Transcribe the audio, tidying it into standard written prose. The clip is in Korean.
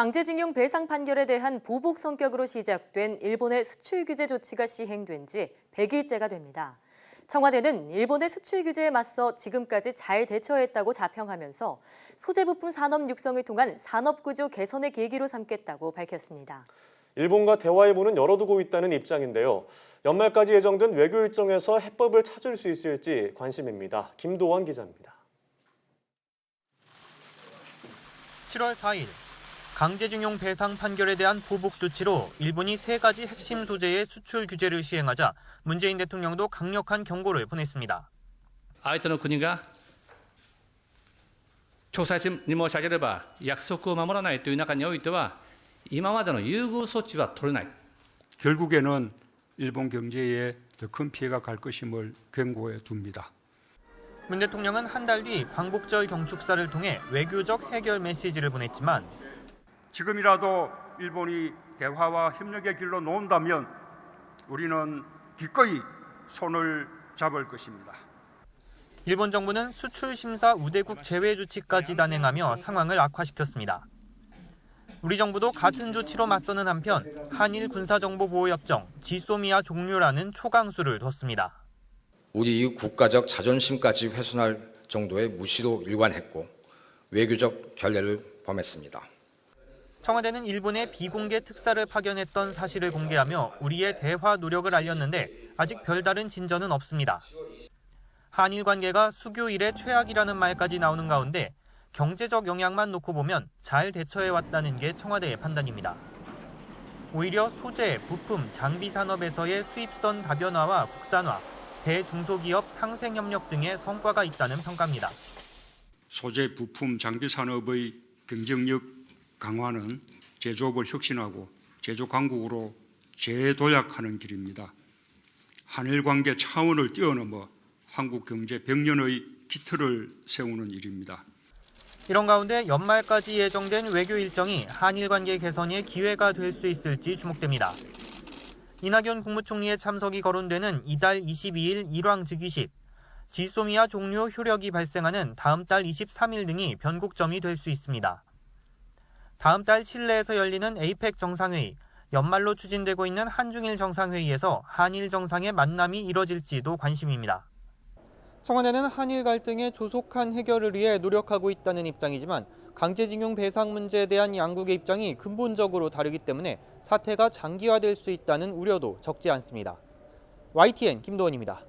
강제징용 배상 판결에 대한 보복 성격으로 시작된 일본의 수출 규제 조치가 시행된 지 100일째가 됩니다. 청와대는 일본의 수출 규제에 맞서 지금까지 잘 대처했다고 자평하면서 소재 부품 산업 육성을 통한 산업 구조 개선의 계기로 삼겠다고 밝혔습니다. 일본과 대화의 문은 열어두고 있다는 입장인데요. 연말까지 예정된 외교 일정에서 해법을 찾을 수 있을지 관심입니다. 김도원 기자입니다. 7월 4일 강제징용 배상 판결에 대한 보복 조치로 일본이 3가지 핵심 소재의 수출 규제를 시행하자 문재인 대통령도 강력한 경고를 보냈습니다. 相手の国が詳細に申し上げれば約束を守らないという中においては今までの優遇措置は取れない. 결국에는 일본 경제에 더 큰 피해가 갈 것임을 경고해 둡니다. 문 대통령은 한 달 뒤 광복절 경축사를 통해 외교적 해결 메시지를 보냈지만 지금이라도 일본이 대화와 협력의 길로 놓는다면 우리는 기꺼이 손을 잡을 것입니다. 일본 정부는 수출 심사 우대국 제외 조치까지 단행하며 상황을 악화시켰습니다. 우리 정부도 같은 조치로 맞서는 한편 한일 군사정보보호협정 지소미아 종료라는 초강수를 뒀습니다. 우리 국가적 자존심까지 훼손할 정도의 무시로 일관했고 외교적 결례를 범했습니다. 청와대는 일본에 비공개 특사를 파견했던 사실을 공개하며 우리의 대화 노력을 알렸는데 아직 별다른 진전은 없습니다. 한일 관계가 수교 이래 최악이라는 말까지 나오는 가운데 경제적 영향만 놓고 보면 잘 대처해왔다는 게 청와대의 판단입니다. 오히려 소재, 부품, 장비 산업에서의 수입선 다변화와 국산화, 대중소기업 상생협력 등의 성과가 있다는 평가입니다. 소재, 부품, 장비 산업의 경쟁력 강화는 제조업을 혁신하고 제조 강국으로 재도약하는 길입니다. 한일 관계 차원을 뛰어넘어 한국 경제 100년의 기틀을 세우는 일입니다. 이런 가운데 연말까지 예정된 외교 일정이 한일 관계 개선의 기회가 될 수 있을지 주목됩니다. 이낙연 국무총리의 참석이 거론되는 이달 22일 일왕 즉위식, 지소미아 종료 효력이 발생하는 다음 달 23일 등이 변곡점이 될 수 있습니다. 다음 달 칠레에서 열리는 에이펙 정상회의, 연말로 추진되고 있는 한중일 정상회의에서 한일 정상의 만남이 이뤄질지도 관심입니다. 청와대는 한일 갈등의 조속한 해결을 위해 노력하고 있다는 입장이지만 강제징용 배상 문제에 대한 양국의 입장이 근본적으로 다르기 때문에 사태가 장기화될 수 있다는 우려도 적지 않습니다. YTN 김도원입니다.